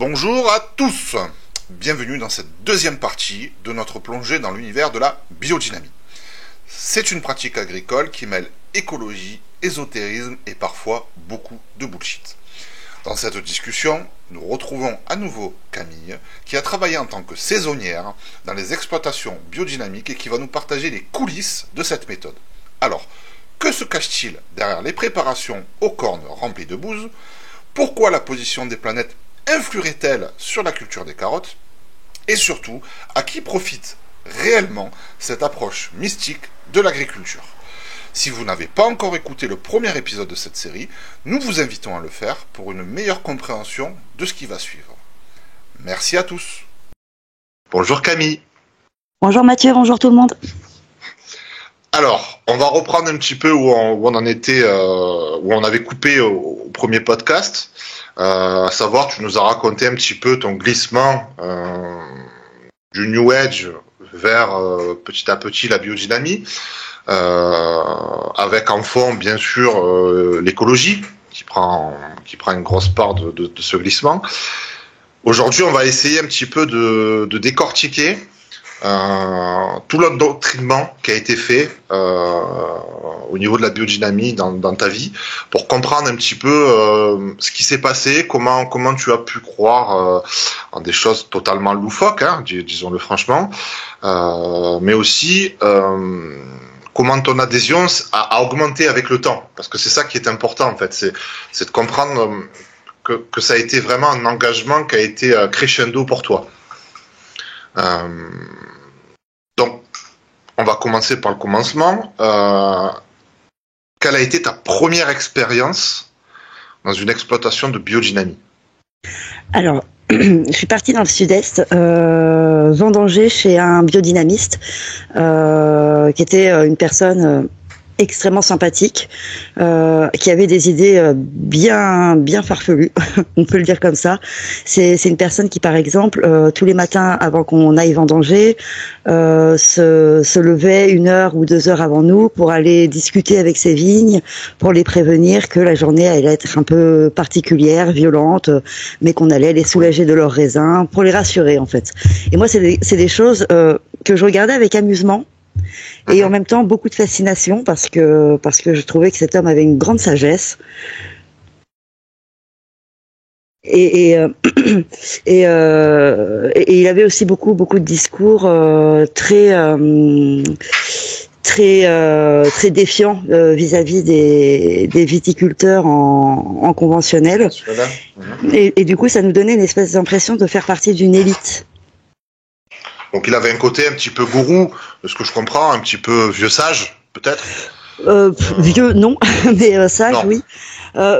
Bonjour à tous, bienvenue dans cette deuxième partie de notre plongée dans l'univers de la biodynamie. C'est une pratique agricole qui mêle écologie, ésotérisme et parfois beaucoup de bullshit. Dans cette discussion, nous retrouvons à nouveau Camille, qui a travaillé en tant que saisonnière dans les exploitations biodynamiques et qui va nous partager les coulisses de cette méthode. Alors, que se cache-t-il derrière les préparations aux cornes remplies de bouse? Pourquoi la position des planètes influerait-elle sur la culture des carottes? Et surtout, à qui profite réellement cette approche mystique de l'agriculture? Si vous n'avez pas encore écouté le premier épisode de cette série, nous vous invitons à le faire pour une meilleure compréhension de ce qui va suivre. Merci à tous. Bonjour Camille. Bonjour Mathieu, bonjour tout le monde. Alors, on va reprendre un petit peu où on en était, où on avait coupé au premier podcast. À savoir, tu nous as raconté un petit peu ton glissement du New Age vers petit à petit la biodynamie, avec en fond bien sûr l'écologie qui prend une grosse part de ce glissement. Aujourd'hui, on va essayer un petit peu de décortiquer tout l'endoctrinement qui a été fait au niveau de la biodynamie dans ta vie, pour comprendre un petit peu ce qui s'est passé, comment tu as pu croire en des choses totalement loufoques, hein, disons-le franchement, mais aussi comment ton adhésion a augmenté avec le temps, parce que c'est ça qui est important en fait, c'est de comprendre que ça a été vraiment un engagement qui a été crescendo pour toi. Donc, on va commencer par le commencement. Quelle a été ta première expérience dans une exploitation de biodynamie? Alors, je suis partie dans le sud-est, vendanger chez un biodynamiste qui était une personne extrêmement sympathique, qui avait des idées bien farfelues, on peut le dire comme ça. C'est une personne qui, par exemple, tous les matins avant qu'on aille vendanger, se levait 1 heure ou 2 heures avant nous pour aller discuter avec ses vignes, pour les prévenir que la journée allait être un peu particulière, violente, mais qu'on allait les soulager de leurs raisins, pour les rassurer en fait. Et moi, c'est des choses que je regardais avec amusement. Et en même temps beaucoup de fascination parce que je trouvais que cet homme avait une grande sagesse et il avait aussi beaucoup de discours très défiants vis-à-vis des viticulteurs en conventionnel. Et du coup ça nous donnait une espèce d'impression de faire partie d'une élite. Donc il avait un côté un petit peu gourou, de ce que je comprends, un petit peu vieux sage, peut-être. Vieux, non, mais sage, non. Oui.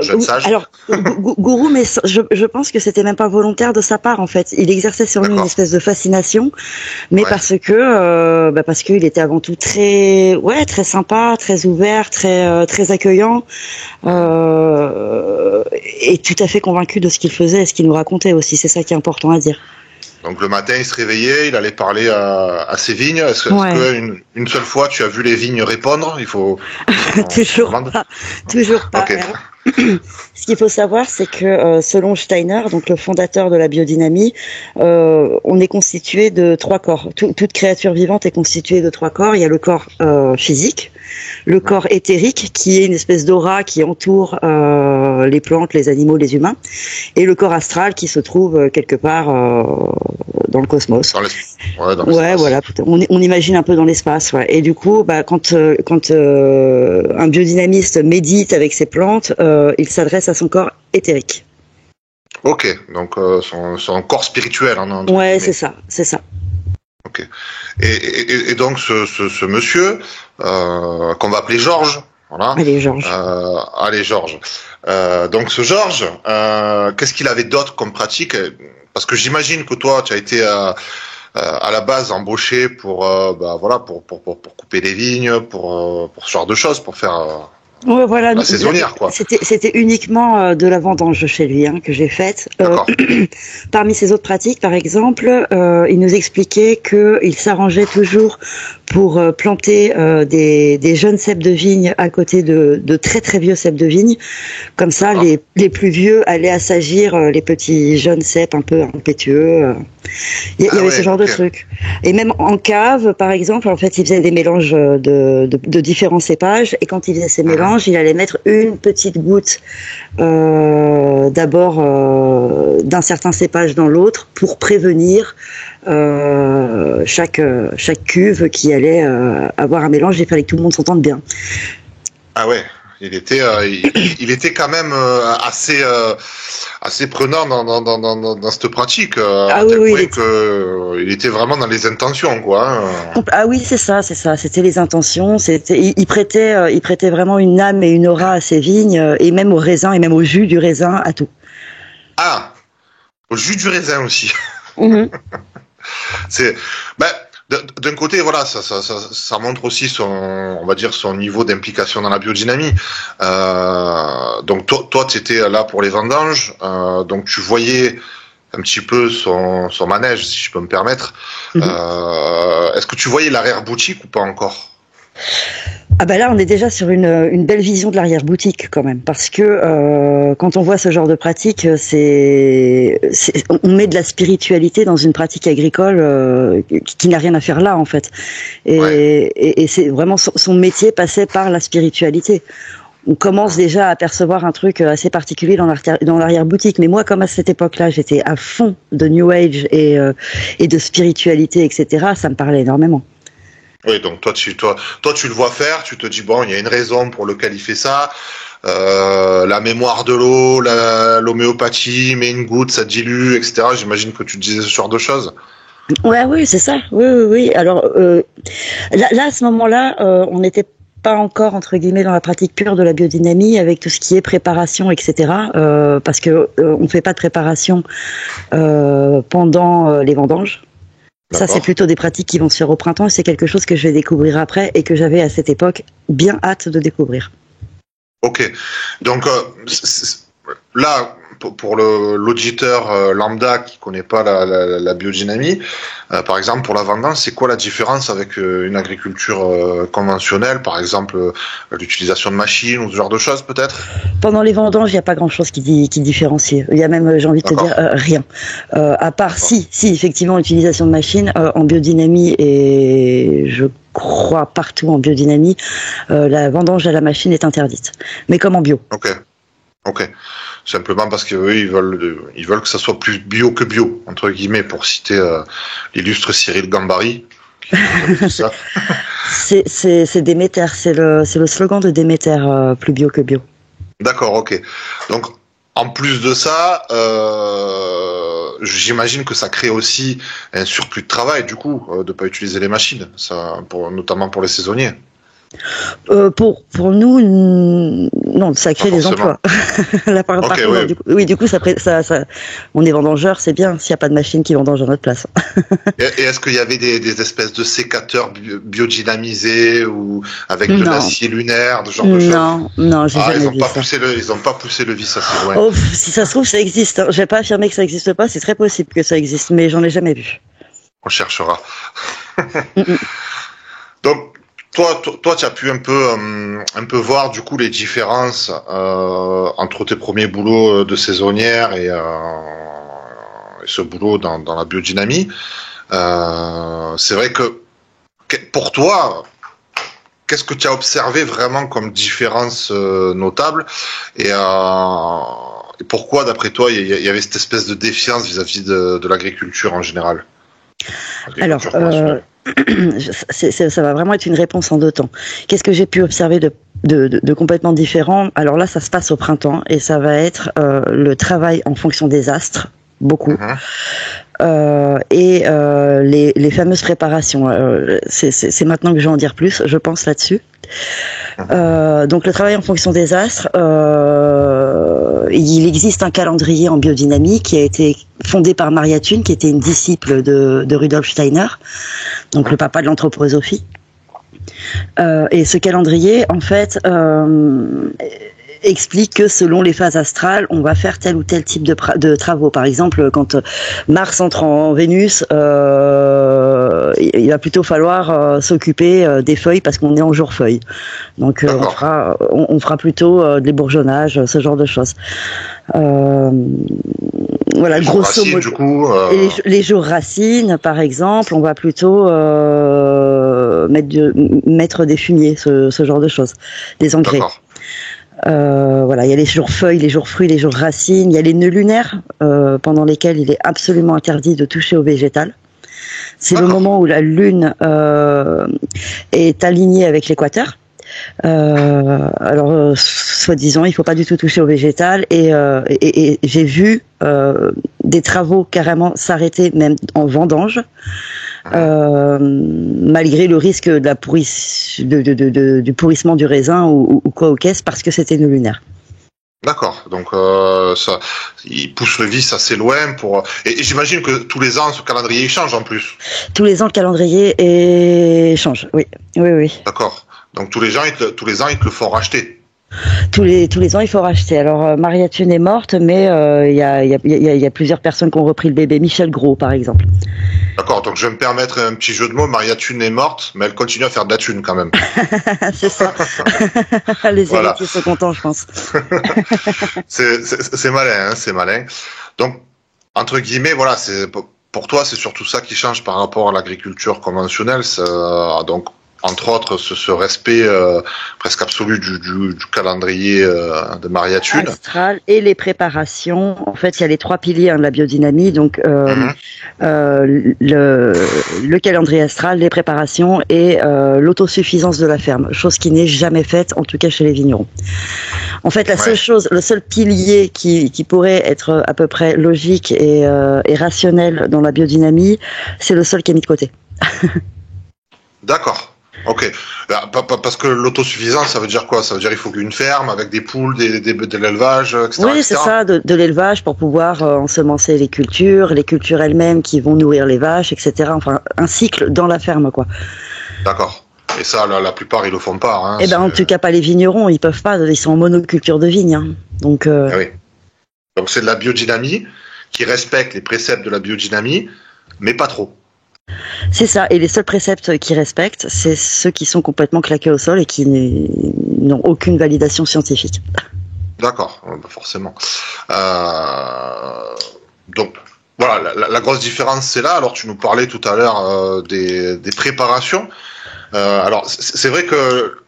Jeune sage. Alors, gourou, mais je pense que c'était même pas volontaire de sa part, en fait. Il exerçait sur nous une espèce de fascination, mais parce qu'il était avant tout très sympa, très ouvert, très accueillant, et tout à fait convaincu de ce qu'il faisait et ce qu'il nous racontait aussi. C'est ça qui est important à dire. Donc le matin, il se réveillait, il allait parler à ses vignes. Est-ce que une seule fois, tu as vu les vignes répondre? Il faut toujours pas. Okay. Ce qu'il faut savoir, c'est que selon Steiner, donc le fondateur de la biodynamie, on est constitué de 3 corps. Toute créature vivante est constituée de 3 corps. Il y a le corps physique, le corps éthérique, qui est une espèce d'aura qui entoure les plantes, les animaux, les humains, et le corps astral qui se trouve quelque part dans le cosmos. Dans l'espace. Voilà. On imagine un peu dans l'espace. Ouais. Et du coup, quand un biodynamiste médite avec ses plantes, il s'adresse à son corps éthérique. Ok, donc son corps spirituel. Ouais, c'est ça. Ok. Et donc ce monsieur qu'on va appeler Georges. Voilà. Allez Georges. Donc ce Georges, qu'est-ce qu'il avait d'autre comme pratique? Parce que j'imagine que toi, tu as été à la base embauché pour couper les vignes, pour ce genre de choses, pour faire Ouais, voilà. La saisonnière, quoi. C'était uniquement de la vendange chez lui que j'ai faite. Parmi ses autres pratiques, par exemple, il nous expliquait qu'il s'arrangeait toujours pour planter des jeunes cèpes de vigne à côté de très très vieux cèpes de vigne. Comme ça, les plus vieux allaient assagir les petits jeunes cèpes un peu impétueux. Il y avait ce genre de truc. Et même en cave, par exemple, en fait, il faisait des mélanges de différents cépages. Et quand il faisait ces mélanges, il allait mettre une petite goutte d'abord d'un certain cépage dans l'autre pour prévenir chaque cuve qui allait avoir un mélange. Il fallait que tout le monde s'entende bien. Ah ouais. Il était quand même assez prenant dans cette pratique. Il était vraiment dans les intentions, quoi. Ah oui, c'est ça. C'était les intentions. Il prêtait vraiment une âme et une aura à ses vignes, et même au raisin, et même au jus du raisin, à tout. Ah, au jus du raisin aussi. D'un côté, voilà, ça montre aussi on va dire, son niveau d'implication dans la biodynamie. Donc toi, tu étais là pour les vendanges, donc tu voyais un petit peu son manège, si je peux me permettre. Est-ce que tu voyais l'arrière-boutique ou pas encore ? Ah bah là, on est déjà sur une belle vision de l'arrière-boutique quand même, parce que quand on voit ce genre de pratique, on met de la spiritualité dans une pratique agricole qui n'a rien à faire là en fait. Et c'est vraiment son métier passait par la spiritualité. On commence déjà à percevoir un truc assez particulier dans l'arrière-boutique. Mais moi, comme à cette époque-là, j'étais à fond de New Age et de spiritualité, etc., ça me parlait énormément. Oui, donc toi tu le vois faire, tu te dis bon, il y a une raison pour laquelle il fait ça. La mémoire de l'eau, l'homéopathie, met une goutte, ça dilue, etc. J'imagine que tu disais ce genre de choses. Oui, c'est ça. Oui. Alors là, à ce moment-là, on n'était pas encore entre guillemets dans la pratique pure de la biodynamie avec tout ce qui est préparation, etc. Parce que on fait pas de préparation pendant les vendanges. Ça, c'est plutôt des pratiques qui vont se faire au printemps et c'est quelque chose que je vais découvrir après et que j'avais à cette époque bien hâte de découvrir. Ok. Donc, là, pour l'auditeur lambda qui connaît pas la biodynamie, par exemple, pour la vendange, c'est quoi la différence avec une agriculture conventionnelle, par exemple, l'utilisation de machines ou ce genre de choses, peut-être ? Pendant les vendanges, il n'y a pas grand-chose qui différencie. Il y a même, j'ai envie de te dire, rien. À part, si, effectivement, l'utilisation de machines en biodynamie et je crois partout en biodynamie, la vendange à la machine est interdite. Mais comme en bio. Ok. Simplement parce qu'eux, ils veulent que ça soit plus bio que bio, entre guillemets, pour citer l'illustre Cyril Gambari. Ça. c'est Déméter, c'est le slogan de Déméter, plus bio que bio. D'accord, ok. Donc, en plus de ça, j'imagine que ça crée aussi un surplus de travail, du coup, de pas utiliser les machines, notamment pour les saisonniers. Pour nous, non, ça crée des emplois. Du coup, ça, on est vendangeurs, c'est bien s'il n'y a pas de machine qui vendange à notre place. Et est-ce qu'il y avait des espèces de sécateurs biodynamisés ou avec de l'acier lunaire, de genre de choses ? Non, j'ai jamais vu ça. Ils n'ont pas poussé le vice assez loin. Oh, si ça se trouve, ça existe. Je vais pas affirmer que ça n'existe pas. C'est très possible que ça existe, mais j'en ai jamais vu. On cherchera. Donc, toi, tu as pu un peu voir du coup les différences entre tes premiers boulots de saisonnière et ce boulot dans la biodynamie. C'est vrai que pour toi, qu'est-ce que tu as observé vraiment comme différence notable et pourquoi, d'après toi, il y avait cette espèce de défiance vis-à-vis de l'agriculture en général ? Alors, ça va vraiment être une réponse en deux temps. Qu'est-ce que j'ai pu observer de complètement différent ? Alors là, ça se passe au printemps et ça va être le travail en fonction des astres, beaucoup. Et les fameuses préparations. C'est maintenant que je vais en dire plus, je pense, là-dessus. Donc le travail en fonction des astres, il existe un calendrier en biodynamie qui a été fondé par Maria Thun, qui était une disciple de Rudolf Steiner, donc le papa de l'anthroposophie. Et ce calendrier, en fait, explique que selon les phases astrales, on va faire tel ou tel type de travaux. Par exemple, quand Mars entre en Vénus, il va plutôt falloir s'occuper des feuilles parce qu'on est en jour feuille. Donc on fera plutôt de l'ébourgeonnage, ce genre de choses. Voilà, grosso modo. Du coup, les jours racines, par exemple, on va plutôt mettre des fumiers, ce genre de choses, des engrais. Voilà, il y a les jours feuilles, les jours fruits, les jours racines. Il y a les nœuds lunaires pendant lesquels il est absolument interdit de toucher au végétal. C'est le moment où la Lune est alignée avec l'équateur. Alors, soi-disant, il faut pas du tout toucher au végétal. Et j'ai vu des travaux carrément s'arrêter, même en vendange. Malgré le risque de du pourrissement du raisin ou quoi au caisse parce que c'était une lunaire. D'accord, donc ça, il pousse le vice assez loin pour. Et j'imagine que tous les ans ce calendrier change en plus. Tous les ans le calendrier change, oui. D'accord. Donc tous les ans ils te le font racheter. Tous les ans, il faut racheter. Alors, Maria Thune est morte, mais il y a plusieurs personnes qui ont repris le bébé. Michel Gros, par exemple. D'accord, donc je vais me permettre un petit jeu de mots. Maria Thune est morte, mais elle continue à faire de la thune quand même. C'est ça. Les héritiers sont contents, je pense. c'est malin, hein, c'est malin. Donc, entre guillemets, voilà, pour toi, c'est surtout ça qui change par rapport à l'agriculture conventionnelle. Donc, entre autres, ce respect presque absolu du calendrier de Maria Thune. Astral et les préparations. En fait, il y a les 3 piliers de la biodynamie. Donc, le calendrier astral, les préparations et l'autosuffisance de la ferme. Chose qui n'est jamais faite, en tout cas chez les vignerons. En fait, le seul pilier qui pourrait être à peu près logique et rationnel dans la biodynamie, c'est le sol qui est mis de côté. D'accord. Ok. Parce que l'autosuffisance, ça veut dire quoi? Ça veut dire qu'il faut qu'une ferme avec des poules, de l'élevage, etc. Oui, c'est ça, de l'élevage pour pouvoir ensemencer les cultures elles-mêmes qui vont nourrir les vaches, etc. Enfin, un cycle dans la ferme, quoi. D'accord. Et ça, la plupart, ils le font pas. Hein, en tout cas, pas les vignerons, ils peuvent pas, ils sont en monoculture de vigne. Hein. Donc, oui. Donc, c'est de la biodynamie qui respecte les préceptes de la biodynamie, mais pas trop. C'est ça, et les seuls préceptes qui respectent, c'est ceux qui sont complètement claqués au sol et qui n'ont aucune validation scientifique. D'accord, forcément. Donc, voilà, la grosse différence, c'est là. Alors, tu nous parlais tout à l'heure des préparations. Alors, c'est vrai que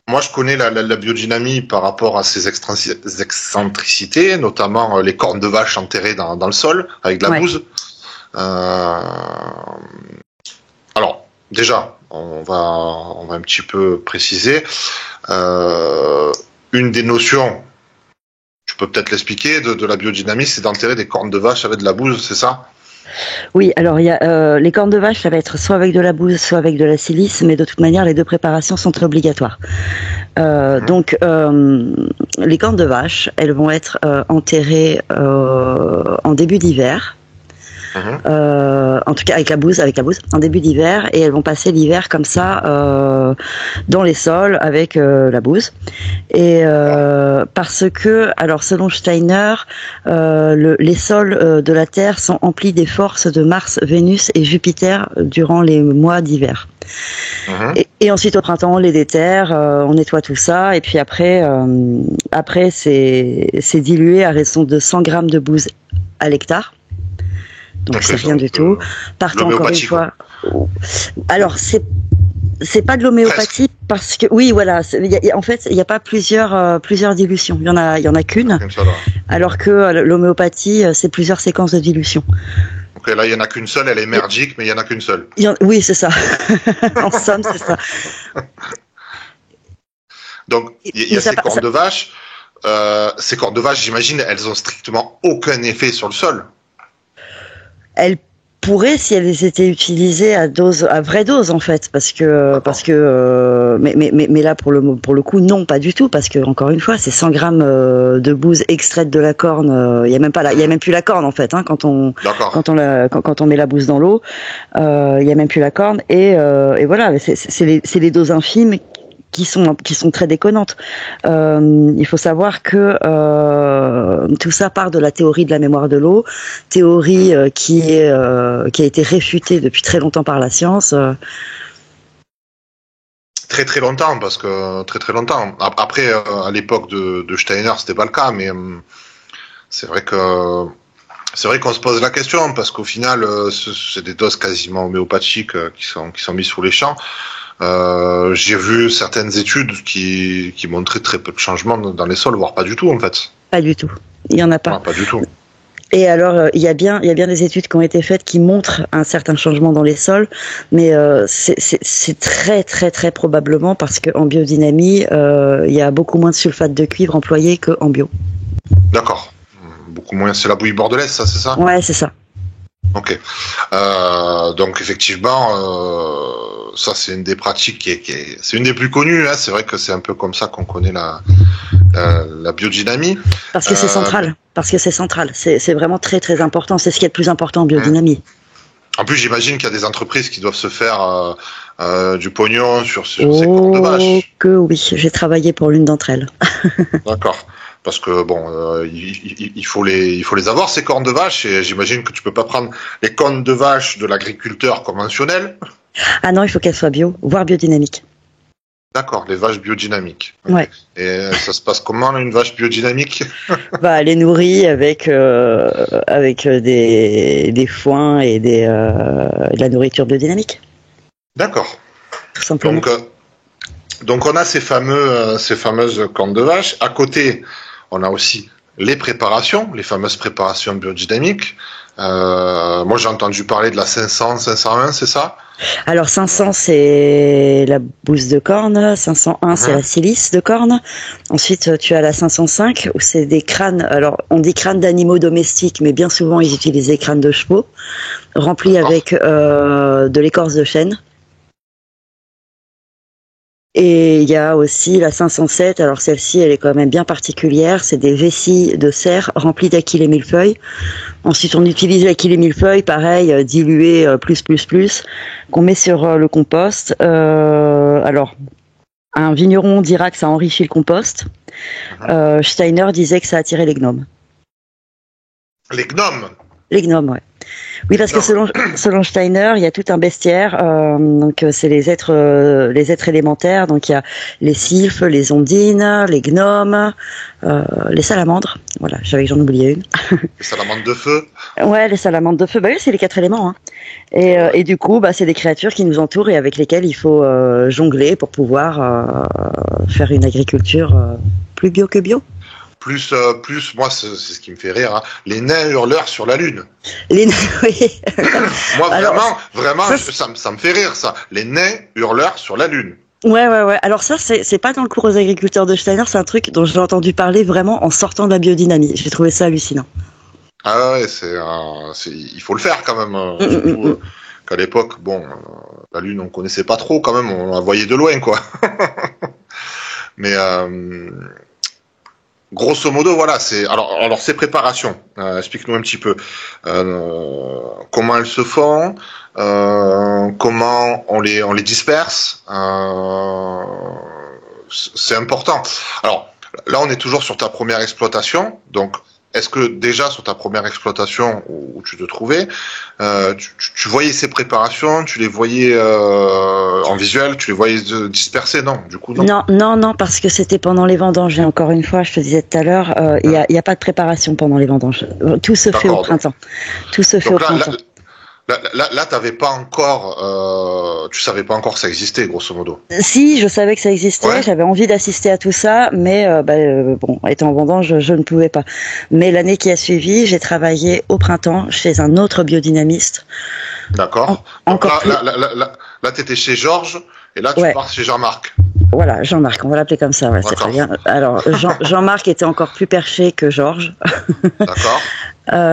moi, je connais la biodynamie par rapport à ses excentricités, notamment les cornes de vache enterrées dans le sol avec de la bouse. Alors, déjà, on va un petit peu préciser. Une des notions, tu peux peut-être l'expliquer, de la biodynamie, c'est d'enterrer des cornes de vache avec de la bouse, c'est ça? Oui, alors il y a les cornes de vache, ça va être soit avec de la bouse, soit avec de la silice, mais de toute manière, les deux préparations sont obligatoires. Donc, les cornes de vache, elles vont être enterrées en début d'hiver. En tout cas avec la bouse en début d'hiver, et elles vont passer l'hiver comme ça dans les sols avec la bouse, et parce que, alors selon Steiner, les sols de la Terre sont emplis des forces de Mars, Vénus et Jupiter durant les mois d'hiver. Et ensuite au printemps on les déterre, on nettoie tout ça, et puis après c'est dilué à raison de 100 grammes de bouse à l'hectare. Donc c'est rien du tout. Partant encore une fois. Alors c'est pas de l'homéopathie parce que oui, voilà, en fait il n'y a pas plusieurs dilutions. Il y en a qu'une. Alors que l'homéopathie c'est plusieurs séquences de dilution. Ok, là il y en a qu'une seule, elle est merdique, mais il y en a qu'une seule. Oui, c'est ça. En somme, c'est ça. Donc il y a ces cornes de vache. Ces cornes de vache, j'imagine, elles ont strictement aucun effet sur le sol. Elles pourrait si elles étaient utilisées à vraie dose en fait, parce que mais là pour le coup non, pas du tout, parce que encore une fois c'est 100 grammes de bouse extraite de la corne. Il y a même plus la corne en fait, hein, quand on met la bouse dans l'eau, il y a même plus la corne et voilà, c'est les doses infimes qui sont très déconnantes. Il faut savoir que tout ça part de la théorie de la mémoire de l'eau, théorie qui a été réfutée depuis très longtemps par la science. Très très longtemps, parce que très longtemps. Après, à l'époque de Steiner, c'était pas le cas, mais c'est vrai qu'on se pose la question, parce qu'au final, c'est des doses quasiment homéopathiques qui sont mises sur les champs. J'ai vu certaines études qui montraient très peu de changements dans les sols, voire pas du tout en fait. Pas du tout. Il y en a pas. Non, pas du tout. Et alors, il y a bien des études qui ont été faites qui montrent un certain changement dans les sols, mais c'est très très très probablement parce qu'en biodynamie, il y a beaucoup moins de sulfate de cuivre employé qu'en bio. D'accord. Beaucoup moins. C'est la bouillie bordelaise, ça, c'est ça ? Ouais, c'est ça. Ok. Donc effectivement, ça c'est une des pratiques c'est une des plus connues. Hein. C'est vrai que c'est un peu comme ça qu'on connaît la biodynamie. Parce que c'est central. C'est vraiment très très important. C'est ce qui est le plus important en biodynamie. En plus, j'imagine qu'il y a des entreprises qui doivent se faire du pognon sur ces cornes de vache. Que oui, j'ai travaillé pour l'une d'entre elles. D'accord. Parce que bon, il faut les avoir ces cornes de vache, et j'imagine que tu peux pas prendre les cornes de vache de l'agriculteur conventionnel. Ah non, il faut qu'elles soient bio, voire biodynamiques. D'accord, les vaches biodynamiques. Ouais. Et ça se passe comment une vache biodynamique ? Elle est nourrie avec des foins et de la nourriture biodynamique. D'accord. Tout simplement. Donc on a ces fameuses cornes de vache. À côté, on a aussi les fameuses préparations biodynamiques. Moi, j'ai entendu parler de la 500, 501, c'est ça ? Alors 500, c'est la bouse de corne, 501, c'est la silice de corne. Ensuite, tu as la 505, où c'est des crânes. Alors, on dit crânes d'animaux domestiques, mais bien souvent, ils utilisent des crânes de chevaux, remplis avec de l'écorce de chêne. Et il y a aussi la 507, alors celle-ci elle est quand même bien particulière, c'est des vessies de serre remplies d'achillées millefeuille. Ensuite on utilise l'achillée millefeuille, pareil, dilué plus, qu'on met sur le compost. Alors, un vigneron dira que ça enrichit le compost. Steiner disait que ça attirait les gnomes. Les gnomes ? Les gnomes, ouais. Oui, parce que selon Steiner, il y a tout un bestiaire. Donc c'est les êtres élémentaires. Donc il y a les sylphes, les ondines, les gnomes, les salamandres. Voilà, j'en oubliais une. Les salamandres de feu. Ouais, les salamandres de feu. Bah oui, c'est les 4 éléments. Hein. Et du coup, c'est des créatures qui nous entourent et avec lesquelles il faut jongler pour pouvoir faire une agriculture plus bio que bio. Plus, moi, c'est ce qui me fait rire, hein. Les nains hurleurs sur la Lune. Oui. Moi, vraiment, ça me fait rire, ça. Les nains hurleurs sur la Lune. Ouais. Alors ça, c'est pas dans le cours aux agriculteurs de Steiner, c'est un truc dont j'ai entendu parler vraiment en sortant de la biodynamie. J'ai trouvé ça hallucinant. Ah ouais, il faut le faire quand même. Surtout qu'à l'époque, la Lune, on connaissait pas trop quand même, on la voyait de loin, quoi. Mais grosso modo, voilà, alors ces préparations, explique-nous un petit peu comment elles se font, comment on les disperse, c'est important. Alors là, on est toujours sur ta première exploitation, donc est-ce que déjà sur ta première exploitation où tu te trouvais, tu voyais ces préparations, tu les voyais en visuel, tu les voyais dispersées? Non, du coup non. Non, parce que c'était pendant les vendanges. Et encore une fois, je te disais tout à l'heure, il y a pas de préparation pendant les vendanges. Tout se fait au printemps. Tout se fait au printemps. Là, t'avais pas encore, tu savais pas encore que ça existait, grosso modo. Si, je savais que ça existait, ouais. J'avais envie d'assister à tout ça, mais étant en vendange, je ne pouvais pas. Mais l'année qui a suivi, j'ai travaillé au printemps chez un autre biodynamiste. D'accord. Donc là, t'étais chez Georges, et là, tu pars chez Jean-Marc. Voilà, Jean-Marc, on va l'appeler comme ça, ouais, c'est très bien. Alors, Jean-Marc était encore plus perché que Georges. D'accord.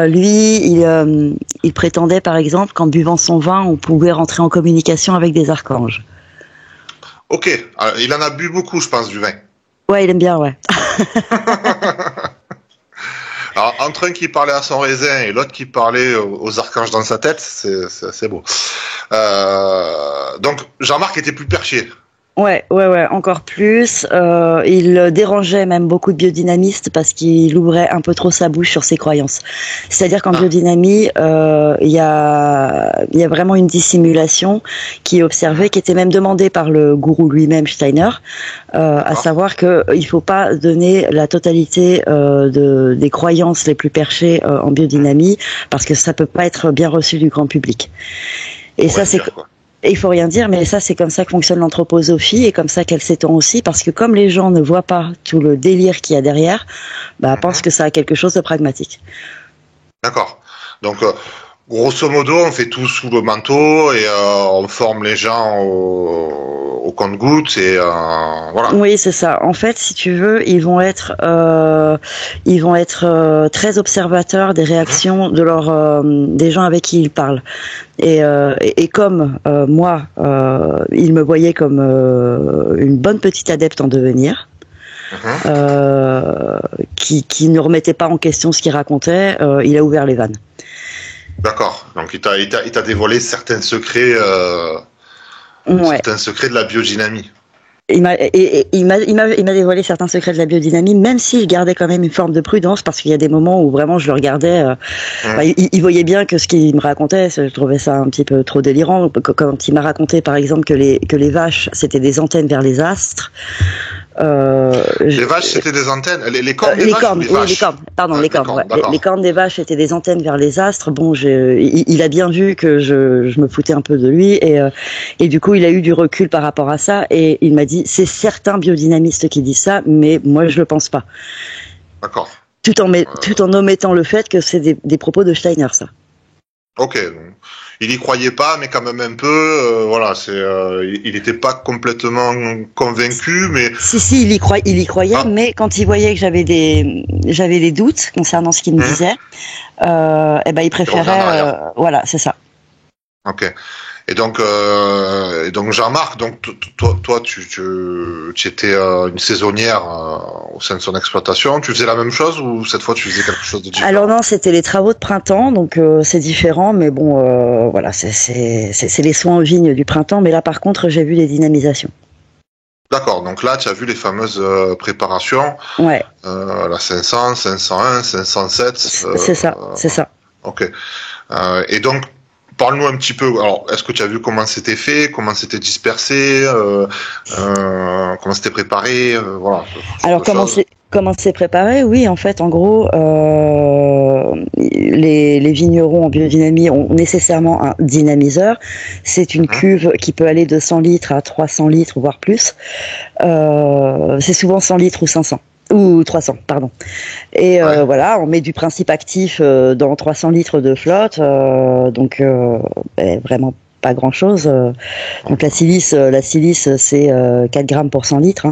Lui, il prétendait, par exemple, qu'en buvant son vin, on pouvait rentrer en communication avec des archanges. Ok, alors, il en a bu beaucoup, je pense, du vin. Ouais, il aime bien, ouais. Alors, entre un qui parlait à son raisin et l'autre qui parlait aux archanges dans sa tête, c'est assez beau. Donc, Jean-Marc était plus perché. Ouais, encore plus. Il dérangeait même beaucoup de biodynamistes parce qu'il ouvrait un peu trop sa bouche sur ses croyances. C'est-à-dire qu'en biodynamie, il y a vraiment une dissimulation qui est observée, qui était même demandée par le gourou lui-même, Steiner, à savoir que il faut pas donner la totalité des croyances les plus perchées en biodynamie parce que ça peut pas être bien reçu du grand public. Et ça, c'est il faut rien dire, mais ça, c'est comme ça que fonctionne l'anthroposophie et comme ça qu'elle s'étend aussi, parce que comme les gens ne voient pas tout le délire qu'il y a derrière, pensent que ça a quelque chose de pragmatique. D'accord. Donc, grosso modo, on fait tout sous le manteau et on forme les gens au compte-gouttes et voilà. Oui, c'est ça. En fait, si tu veux, ils vont être très observateurs des réactions de des gens avec qui ils parlent. Et comme moi, ils me voyaient comme une bonne petite adepte en devenir. Qui ne remettait pas en question ce qu'il racontait, il a ouvert les vannes. D'accord. Donc il t'a dévoilé certains secrets, certains secrets de la biodynamie. Il m'a dévoilé certains secrets de la biodynamie, même s'il gardait quand même une forme de prudence, parce qu'il y a des moments où vraiment je le regardais, il voyait bien que ce qu'il me racontait, je trouvais ça un petit peu trop délirant. Quand il m'a raconté par exemple que les vaches c'était des antennes vers les astres. Les vaches c'était des antennes, les cornes des vaches ou les vaches ? Les cornes, pardon, les cornes. Ouais. Les cornes des vaches étaient des antennes vers les astres. Bon, il a bien vu que je me foutais un peu de lui et du coup il a eu du recul par rapport à ça et il m'a dit c'est certains biodynamistes qui disent ça, mais moi je le pense pas. D'accord. Tout en omettant le fait que c'est des propos de Steiner, ça. Ok. Il y croyait pas, mais quand même un peu. Voilà, il n'était pas complètement convaincu, mais. Si, il y croyait, mais quand il voyait que j'avais des doutes concernant ce qu'il me disait, il préférait. Voilà, c'est ça. Ok. Et donc Jean-Marc, donc toi, tu étais une saisonnière au sein de son exploitation. Tu faisais la même chose ou cette fois tu faisais quelque chose de différent ? Alors non, c'était les travaux de printemps, donc c'est différent, mais bon, voilà, c'est les soins aux vignes du printemps. Mais là, par contre, j'ai vu les dynamisations. D'accord. Donc là, tu as vu les fameuses préparations. Ouais. La 500, 501, 507. C'est ça. Ok. Et donc. Parle-nous un petit peu. Alors, est-ce que tu as vu comment c'était fait, comment c'était dispersé, comment c'était préparé, voilà. Alors comment c'est préparé ? Oui, en fait, en gros, les vignerons en biodynamie ont nécessairement un dynamiseur. C'est une cuve qui peut aller de 100 litres à 300 litres, voire plus. C'est souvent 100 litres ou 500. Ou 300, pardon. Et voilà, on met du principe actif dans 300 litres de flotte, donc vraiment pas grand-chose. Donc la silice c'est 4 grammes pour 100 litres.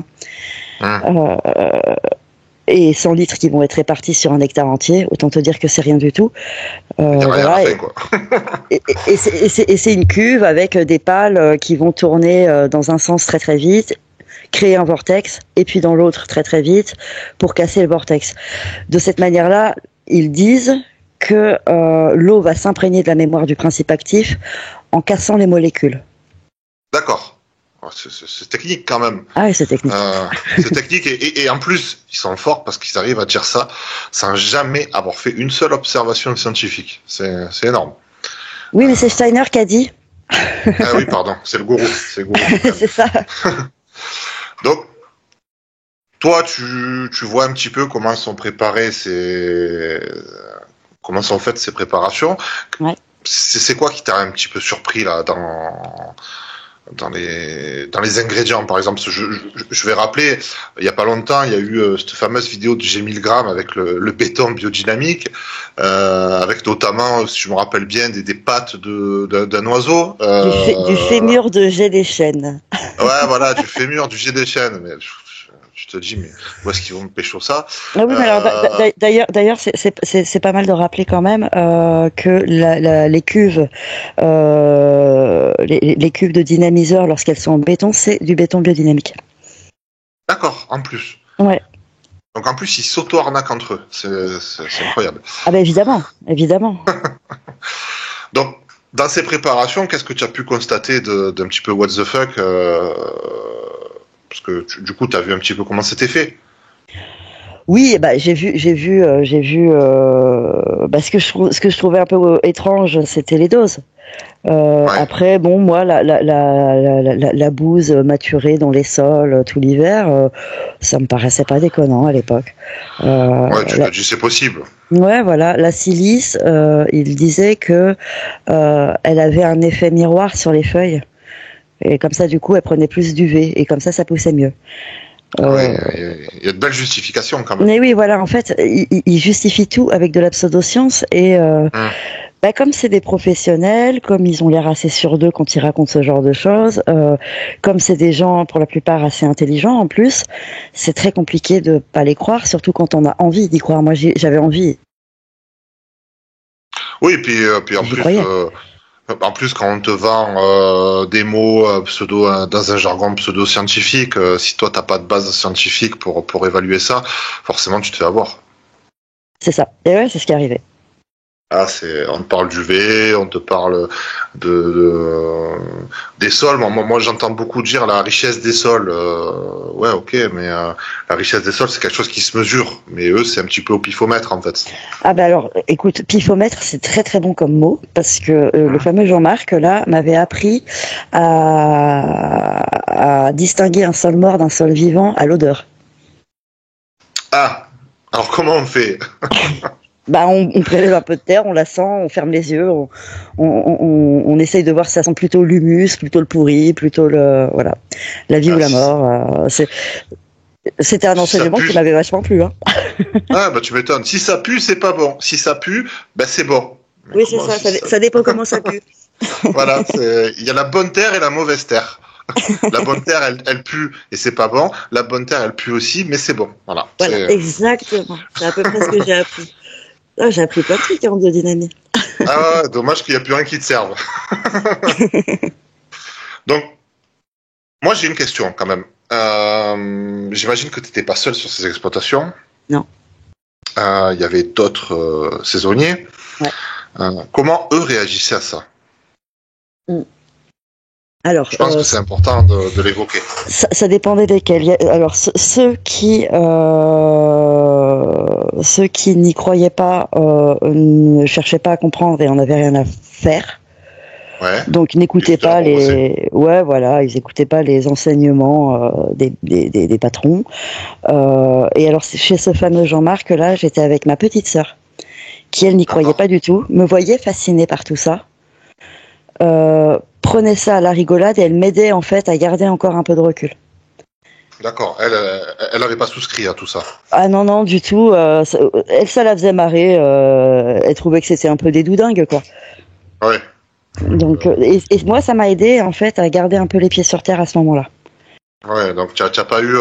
Et 100 litres qui vont être répartis sur un hectare entier, autant te dire que c'est rien du tout. Voilà, et c'est une cuve avec des pales qui vont tourner dans un sens très très vite, créer un vortex, et puis dans l'autre très très vite, pour casser le vortex. De cette manière-là, ils disent que l'eau va s'imprégner de la mémoire du principe actif en cassant les molécules. D'accord. C'est technique quand même. Ah oui, c'est technique. C'est technique et en plus, ils sont forts parce qu'ils arrivent à dire ça sans jamais avoir fait une seule observation scientifique. C'est énorme. Oui, mais c'est Steiner qui a dit. Ah oui, pardon, c'est le gourou. C'est ça. Donc, toi, tu vois un petit peu comment sont préparées comment sont faites ces préparations. Ouais. C'est quoi qui t'a un petit peu surpris là dans les ingrédients. Par exemple, je vais rappeler, il y a pas longtemps, il y a eu cette fameuse vidéo de G1000 avec le béton biodynamique, avec notamment, si je me rappelle bien, des pattes d'un oiseau. Du fémur de G des chênes. Ouais, voilà, du fémur, du G des chênes. Mais je te dis, mais où est-ce qu'ils vont me pécho ça? Ah oui, mais alors d'ailleurs, c'est pas mal de rappeler quand même que les cuves, les cuves de dynamiseur, lorsqu'elles sont en béton, c'est du béton biodynamique. D'accord, en plus. Ouais. Donc en plus, ils s'auto-arnaquent entre eux. C'est incroyable. Ah ben évidemment. Donc, dans ces préparations, qu'est-ce que tu as pu constater d'un petit peu what the fuck parce que du coup, tu as vu un petit peu comment c'était fait. Oui, bah j'ai vu. Bah, ce que je trouvais un peu étrange, c'était les doses. Ouais. Après, bon, moi, la bouse maturée dans les sols tout l'hiver, ça me paraissait pas déconnant à l'époque. Ouais, tu t'as dit c'est possible. Ouais, voilà. La silice, il disait que elle avait un effet miroir sur les feuilles. Et comme ça, du coup, elle prenait plus d'UV. Et comme ça poussait mieux. Ouais, il y a de belles justifications quand même. Mais oui, voilà, en fait, il justifie tout avec de la pseudo-science. Et bah, comme c'est des professionnels, comme ils ont l'air assez sûrs d'eux quand ils racontent ce genre de choses, comme c'est des gens, pour la plupart, assez intelligents en plus, c'est très compliqué de pas les croire, surtout quand on a envie d'y croire. Moi, j'avais envie. Oui, et puis en plus, quand on te vend des mots dans un jargon pseudo-scientifique, si toi t'as pas de base scientifique pour évaluer ça, forcément tu te fais avoir. C'est ça. Et ouais, c'est ce qui est arrivé. Ah, on te parle du V, on te parle des sols. Moi, j'entends beaucoup dire la richesse des sols. Ouais, ok, mais la richesse des sols, c'est quelque chose qui se mesure. Mais eux, c'est un petit peu au pifomètre, en fait. Ah bah alors, écoute, pifomètre, c'est très très bon comme mot, parce que le fameux Jean-Marc, là, m'avait appris à distinguer un sol mort d'un sol vivant à l'odeur. Ah, alors comment on fait? Bah, on prélève un peu de terre, on la sent, on ferme les yeux, on essaye de voir si ça sent plutôt l'humus, plutôt le pourri, plutôt la vie ou la mort. C'était un enseignement qui m'avait vachement plu. Hein. Ah, bah tu m'étonnes. Si ça pue, c'est pas bon. Si ça pue, bah c'est bon. Mais oui, c'est ça, ça dépend comment ça pue. Voilà, il y a la bonne terre et la mauvaise terre. La bonne terre, elle pue et c'est pas bon. La bonne terre, elle pue aussi, mais c'est bon. Voilà, exactement. C'est à peu près ce que j'ai appris. Oh, j'ai appris plein de trucs en biodynamie. Ah ouais, dommage qu'il n'y a plus rien qui te serve. Donc, moi j'ai une question quand même. J'imagine que tu n'étais pas seul sur ces exploitations. Non. Il y avait d'autres saisonniers. Ouais. Comment eux réagissaient à ça? Alors, je pense que c'est important de l'évoquer. Ça dépendait desquels. Alors ceux qui n'y croyaient pas ne cherchaient pas à comprendre et en avaient rien à faire. Ouais. Donc ils n'écoutaient pas ils écoutaient pas les enseignements des patrons. Et alors chez ce fameux Jean-Marc là, j'étais avec ma petite sœur qui elle n'y croyait pas du tout, me voyait fascinée par tout ça. Prenait ça à la rigolade et elle m'aidait en fait à garder encore un peu de recul. D'accord, elle n'avait pas souscrit à tout ça. Ah non, du tout. Ça la faisait marrer. Elle trouvait que c'était un peu des doudingues, quoi. Ouais. Donc, et moi, ça m'a aidé en fait à garder un peu les pieds sur terre à ce moment-là. Ouais, donc tu n'as pas eu.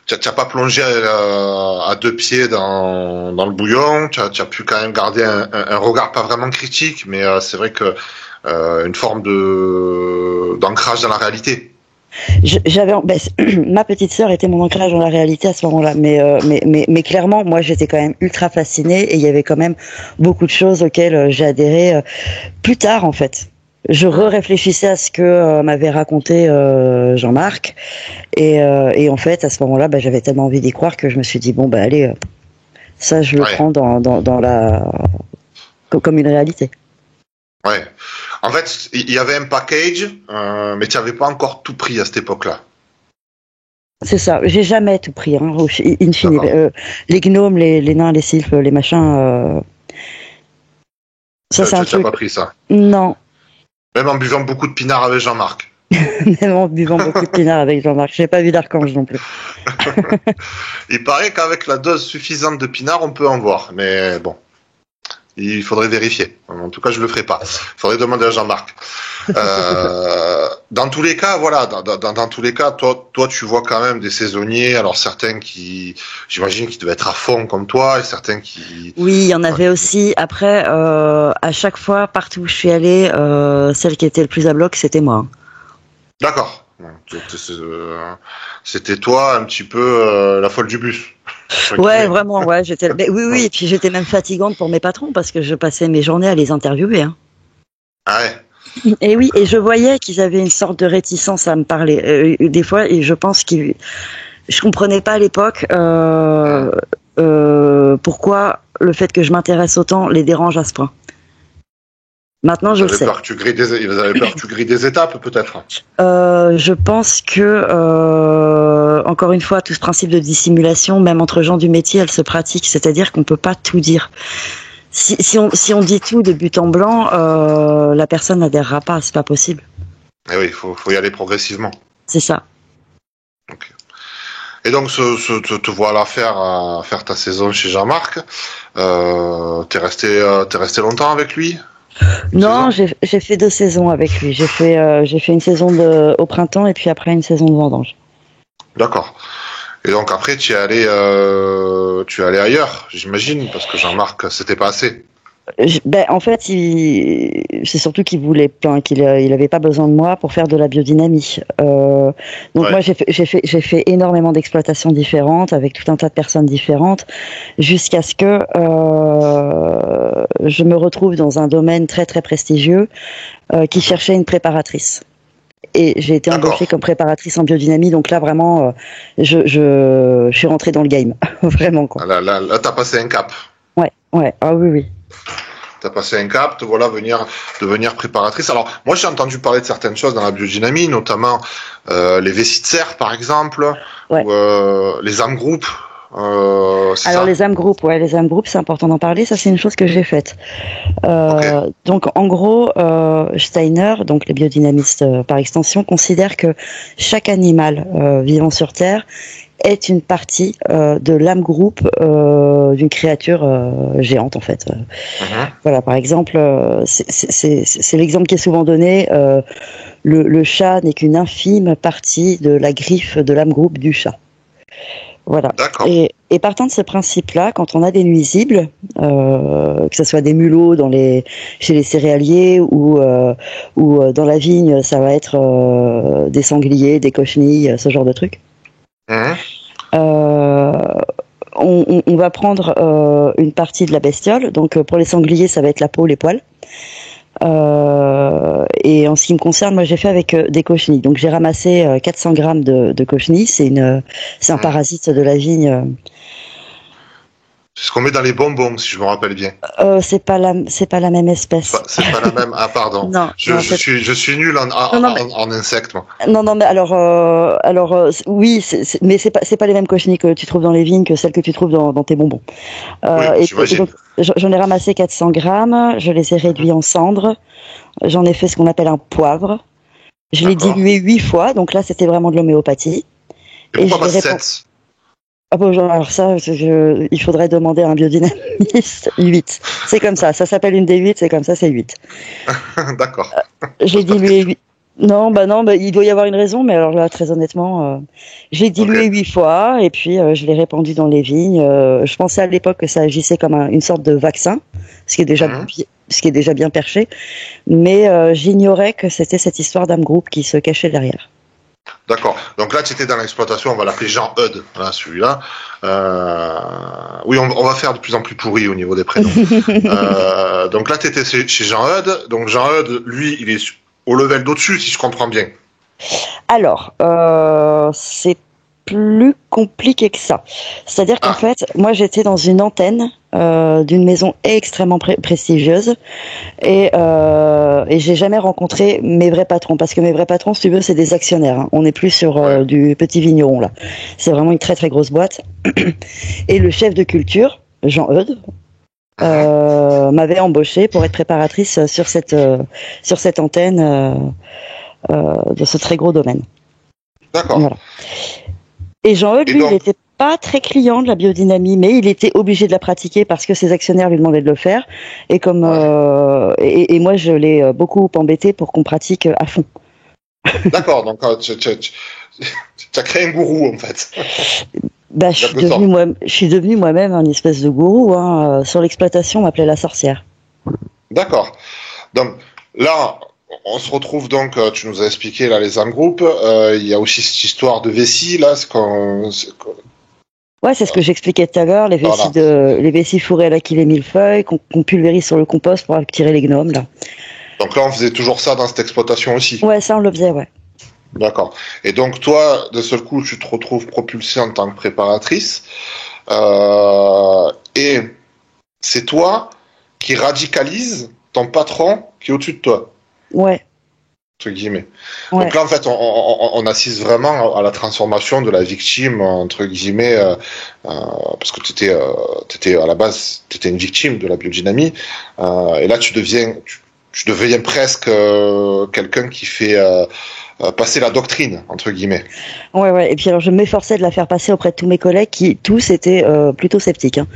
Tu n'as pas plongé à deux pieds dans le bouillon. Tu as pu quand même garder un regard pas vraiment critique, mais c'est vrai que une forme d'ancrage dans la réalité. Ma petite sœur était mon ancrage dans la réalité à ce moment-là, mais clairement, moi, j'étais quand même ultra fascinée et il y avait quand même beaucoup de choses auxquelles j'ai adhéré plus tard, en fait. Je réfléchissais à ce que m'avait raconté Jean-Marc et en fait, à ce moment-là, j'avais tellement envie d'y croire que je me suis dit bon, allez, ça, je le prends comme une réalité. Ouais. En fait, il y avait un package, mais tu n'avais pas encore tout pris à cette époque-là. C'est ça. J'ai jamais tout pris, hein, in fine. Les gnomes, les nains, les sylphes, les machins. Ça, c'est un truc. Tu n'as pas pris ça? Non. Même en buvant beaucoup de pinard avec Jean-Marc. Même en buvant beaucoup de pinard avec Jean-Marc. J'ai pas vu d'archange non plus. Il paraît qu'avec la dose suffisante de pinard, on peut en voir. Mais bon, il faudrait vérifier. En tout cas, je le ferai pas. Il faudrait demander à Jean-Marc. Dans tous les cas, voilà, dans tous les cas, toi, tu vois quand même des saisonniers. Alors certains j'imagine, qui devaient être à fond comme toi, et certains qui. Oui, il y en avait aussi. Après, à chaque fois, partout où je suis allée, celle qui était le plus à bloc, c'était moi. D'accord. C'était toi un petit peu la folle du bus. Ouais, vraiment, ouais. Oui, et puis j'étais même fatigante pour mes patrons parce que je passais mes journées à les interviewer. Hein. Ah ouais. Et oui, et je voyais qu'ils avaient une sorte de réticence à me parler des fois, et je pense je comprenais pas à l'époque pourquoi le fait que je m'intéresse autant les dérange à ce point. Maintenant, je le sais. Ils avaient peur que tu grilles des étapes, peut-être. Je pense que, encore une fois, tout ce principe de dissimulation, même entre gens du métier, elle se pratique. C'est-à-dire qu'on peut pas tout dire. Si on dit tout de but en blanc, la personne n'adhérera pas. C'est pas possible. Eh oui, faut y aller progressivement. C'est ça. Okay. Et donc, te voilà faire ta saison chez Jean-Marc. T'es resté longtemps avec lui? Non, j'ai fait 2 saisons avec lui. J'ai fait une saison au printemps et puis après une saison de vendange. D'accord. Et donc après tu es allé ailleurs, j'imagine, parce que Jean-Marc c'était pas assez. En fait, c'est surtout qu'il voulait, qu'il avait pas besoin de moi pour faire de la biodynamie. Donc ouais. Moi, j'ai fait énormément d'exploitations différentes avec tout un tas de personnes différentes, jusqu'à ce que je me retrouve dans un domaine très très prestigieux qui cherchait une préparatrice. Et j'ai été embauchée comme préparatrice en biodynamie, donc là vraiment, je suis rentrée dans le game, vraiment quoi. Là, t'as passé un cap. Ouais, ah oui. T'as passé un cap, te voilà devenir préparatrice. Alors, moi, j'ai entendu parler de certaines choses dans la biodynamie, notamment les vessies de serre, par exemple, ouais. Ou les âmes groupes. Alors les âmes groupes, c'est important d'en parler. Ça, c'est une chose que j'ai faite. Okay. Donc, en gros, Steiner, donc les biodynamistes par extension, considèrent que chaque animal vivant sur Terre est une partie de l'âme groupe d'une créature géante en fait. Voilà, par exemple, c'est l'exemple qui est souvent donné. Le chat n'est qu'une infime partie de la griffe de l'âme groupe du chat. Voilà. Et partant de ce principe-là, quand on a des nuisibles, que ce soit des mulots chez les céréaliers ou dans la vigne, ça va être des sangliers, des cochenilles, ce genre de trucs. On va prendre une partie de la bestiole. Donc pour les sangliers, ça va être la peau, les poils. Et en ce qui me concerne, moi j'ai fait avec des cochenilles. Donc j'ai ramassé 400 grammes de cochenilles. C'est un parasite de la vigne. C'est ce qu'on met dans les bonbons, si je me rappelle bien. C'est pas la même espèce. C'est pas la même. Ah pardon. Non. Je suis nul en insectes, moi. Non, mais alors oui, mais c'est pas les mêmes cochenilles que tu trouves dans les vignes que celles que tu trouves dans tes bonbons. Oui, et donc j'en ai ramassé 400 grammes. Je les ai réduits en cendres. J'en ai fait ce qu'on appelle un poivre. Je l'ai dilué 8 fois. Donc là, c'était vraiment de l'homéopathie. Et pourquoi pas 7? Ah bon, alors ça, il faudrait demander à un biodynamiste. 8. C'est comme ça s'appelle une D8, c'est comme ça, c'est 8. D'accord. J'ai dilué 8. Non, il doit y avoir une raison, mais alors là, très honnêtement, j'ai dilué 8 fois, et puis je l'ai répandu dans les vignes. Je pensais à l'époque que ça agissait comme une sorte de vaccin, ce qui est déjà bien perché, mais j'ignorais que c'était cette histoire d'âme groupe qui se cachait derrière. D'accord. Donc là, tu étais dans l'exploitation, on va l'appeler Jean Eudes, voilà, celui-là. Oui, on va faire de plus en plus pourri au niveau des prénoms. Donc là, tu étais chez Jean Eudes. Donc Jean Eudes, lui, il est au level d'au-dessus, si je comprends bien. Alors, c'est plus compliqué que ça. C'est-à-dire qu'en fait, moi, j'étais dans une antenne d'une maison extrêmement prestigieuse et j'ai jamais rencontré mes vrais patrons, parce que mes vrais patrons, si tu veux, c'est des actionnaires. Hein. On n'est plus sur du petit vigneron là. C'est vraiment une très très grosse boîte. Et le chef de culture, Jean Eudes, m'avait embauché pour être préparatrice sur cette antenne de ce très gros domaine. D'accord. Voilà. Et Jean-Eudes, lui, il n'était pas très client de la biodynamie, mais il était obligé de la pratiquer parce que ses actionnaires lui demandaient de le faire. Et comme et moi, je l'ai beaucoup embêté pour qu'on pratique à fond. D'accord, donc tu as créé un gourou en fait. Bah, je suis devenu moi-même un espèce de gourou. Sur l'exploitation, on m'appelait la sorcière. D'accord. Donc là, on se retrouve donc, tu nous as expliqué là les groupes. Il y a aussi cette histoire de vessie là, Ouais, c'est ce que j'expliquais tout à l'heure, les vessies fourrées à la quille et millefeuille, qu'on pulvérise sur le compost pour attirer les gnomes, là. Donc là, on faisait toujours ça dans cette exploitation aussi. Ouais, ça on le faisait, ouais. D'accord. Et donc toi, de seul coup, tu te retrouves propulsée en tant que préparatrice, et c'est toi qui radicalise ton patron qui est au-dessus de toi. Ouais. Entre guillemets. Ouais. Donc là, en fait, on assiste vraiment à la transformation de la victime, entre guillemets, parce que t'étais à la base, t'étais une victime de la biodynamie, et là, tu deviens presque quelqu'un qui fait passer la doctrine, entre guillemets. Ouais. Et puis alors, je m'efforçais de la faire passer auprès de tous mes collègues qui tous étaient plutôt sceptiques. Hein.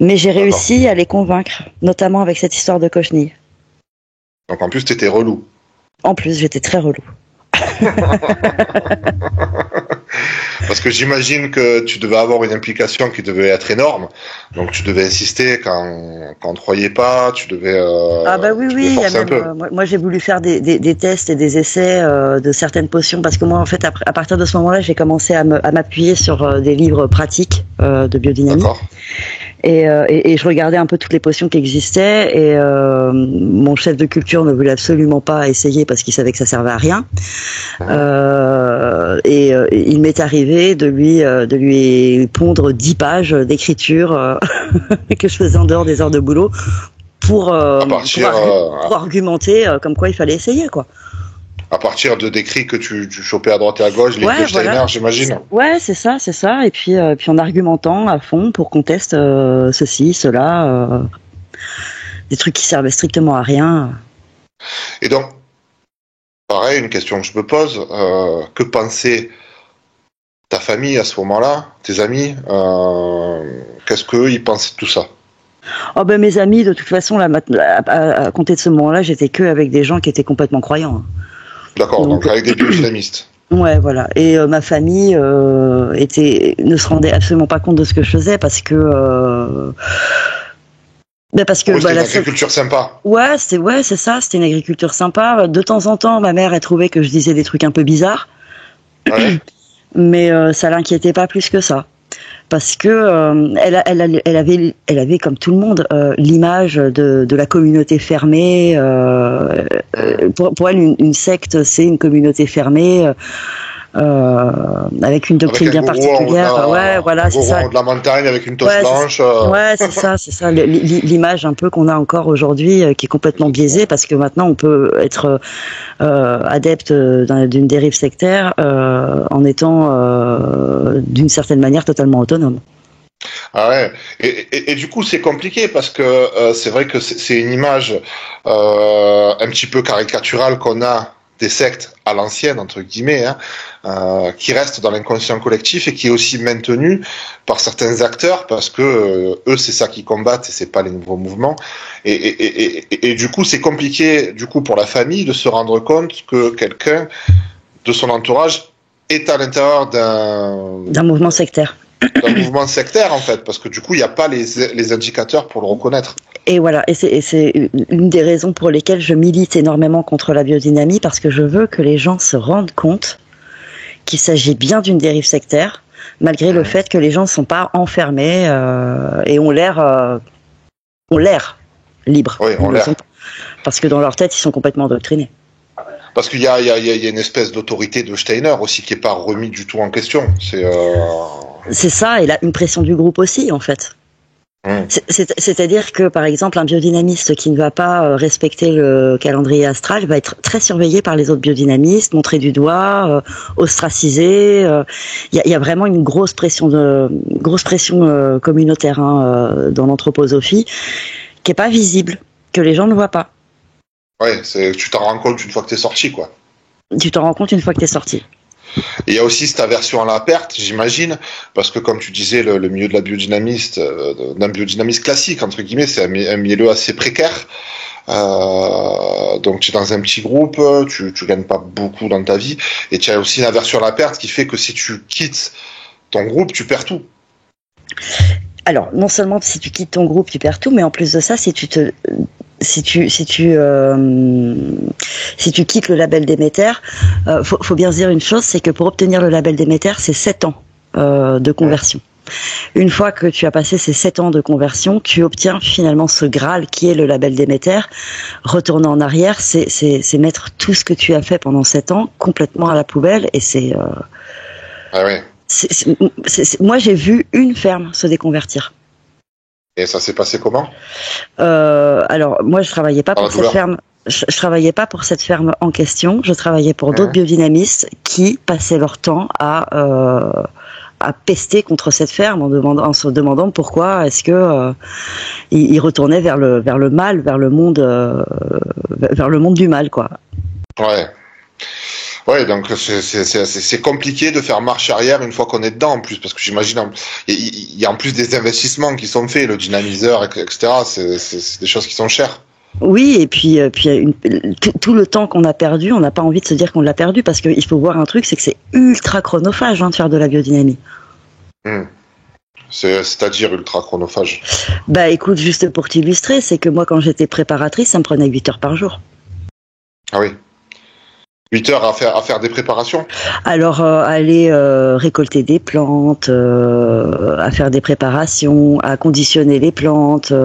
Mais j'ai réussi à les convaincre, notamment avec cette histoire de cochenille. Donc en plus, t'étais relou. En plus, j'étais très relou. Parce que j'imagine que tu devais avoir une implication qui devait être énorme. Donc tu devais insister quand on ne croyait pas, tu devais oui. Moi, j'ai voulu faire des tests et des essais de certaines potions parce que moi, en fait, à partir de ce moment-là, j'ai commencé à m'appuyer sur des livres pratiques de biodynamie. D'accord. Et je regardais un peu toutes les potions qui existaient et mon chef de culture ne voulait absolument pas essayer parce qu'il savait que ça servait à rien. Il m'est arrivé de lui pondre 10 pages d'écriture que je faisais en dehors des heures de boulot pour argumenter comme quoi il fallait essayer, quoi. À partir d'écrits que tu chopais à droite et à gauche, les vieux Steiner, j'imagine. Ouais, c'est ça. Et puis en argumentant à fond pour qu'on teste ceci, cela, des trucs qui servaient strictement à rien. Et donc, pareil, une question que je me pose, que pensait ta famille à ce moment-là, tes amis, qu'est-ce qu'eux, ils pensaient de tout ça? Oh ben mes amis, de toute façon, là, à compter de ce moment-là, j'étais que avec des gens qui étaient complètement croyants. D'accord, donc avec des bio-islamistes. Ouais, voilà. Et ma famille ne se rendait absolument pas compte de ce que je faisais parce que c'était une agriculture sympa. Ouais, c'est ça. C'était une agriculture sympa. De temps en temps, ma mère, elle trouvait que je disais des trucs un peu bizarres, mais ça l'inquiétait pas plus que ça. Parce que elle avait comme tout le monde l'image de la communauté fermée. Pour elle, une secte, c'est une communauté fermée avec une doctrine bien particulière. Voilà, c'est ça. De la montagne avec une toche blanche. Ouais, c'est ça. L'image un peu qu'on a encore aujourd'hui, qui est complètement biaisée, parce que maintenant on peut être adepte d'une dérive sectaire en étant d'une certaine manière totalement autonome. Ah ouais. Et du coup, c'est compliqué parce que c'est vrai que c'est une image un petit peu caricaturale qu'on a des sectes à l'ancienne, entre guillemets, qui restent dans l'inconscient collectif et qui est aussi maintenue par certains acteurs parce que eux, c'est ça qu'ils combattent et c'est pas les nouveaux mouvements. Et du coup, c'est compliqué du coup pour la famille de se rendre compte que quelqu'un de son entourage est à l'intérieur d'un mouvement sectaire. D'un mouvement sectaire, en fait, parce que du coup, il n'y a pas les indicateurs pour le reconnaître. Et voilà, et c'est une des raisons pour lesquelles je milite énormément contre la biodynamie, parce que je veux que les gens se rendent compte qu'il s'agit bien d'une dérive sectaire, malgré le fait que les gens ne sont pas enfermés et ont l'air libres. Oui, ont l'air. Parce que dans leur tête, ils sont complètement endoctrinés. Parce qu'il y a une espèce d'autorité de Steiner aussi qui n'est pas remise du tout en question. C'est ça, et une pression du groupe aussi, en fait. C'est-à-dire que, par exemple, un biodynamiste qui ne va pas respecter le calendrier astral va être très surveillé par les autres biodynamistes, montré du doigt, ostracisé. Il y a vraiment une grosse pression communautaire dans l'anthroposophie qui est pas visible, que les gens ne voient pas. Ouais, tu t'en rends compte une fois que t'es sorti, quoi. Tu t'en rends compte une fois que t'es sorti. Et il y a aussi cette aversion à la perte, j'imagine, parce que comme tu disais, le milieu de la biodynamiste, d'un biodynamiste classique, entre guillemets, c'est un milieu assez précaire. Donc tu es dans un petit groupe, tu gagnes pas beaucoup dans ta vie, et tu as aussi une aversion à la perte qui fait que si tu quittes ton groupe, tu perds tout. Alors, non seulement si tu quittes ton groupe, tu perds tout, mais en plus de ça, si tu quittes le label Déméter, faut bien se dire une chose, c'est que pour obtenir le label Déméter, c'est 7 ans de conversion. Une fois que tu as passé ces 7 ans de conversion, tu obtiens finalement ce Graal qui est le label Déméter. Retourner en arrière, c'est mettre tout ce que tu as fait pendant 7 ans complètement à la poubelle, et c'est... Ah ouais. Moi, j'ai vu une ferme se déconvertir. Et ça s'est passé comment ? Alors, moi, je travaillais pas pour cette ferme. Je travaillais pas pour cette ferme en question. Je travaillais pour d'autres biodynamistes qui passaient leur temps à pester contre cette ferme en se demandant pourquoi est-ce que ils retournaient vers le mal, vers le monde du mal, quoi. Ouais. Ouais, donc c'est compliqué de faire marche arrière une fois qu'on est dedans en plus, parce que j'imagine il y a en plus des investissements qui sont faits, le dynamiseur, etc. C'est des choses qui sont chères. Oui, et puis tout le temps qu'on a perdu, on n'a pas envie de se dire qu'on l'a perdu, parce qu'il faut voir un truc, c'est que c'est ultra chronophage de faire de la biodynamie. C'est-à-dire ultra chronophage. Bah écoute, juste pour t'illustrer, c'est que moi quand j'étais préparatrice, ça me prenait 8 heures par jour. Ah oui. 8 heures à faire des préparations. Alors aller récolter des plantes, à faire des préparations, à conditionner les plantes. Il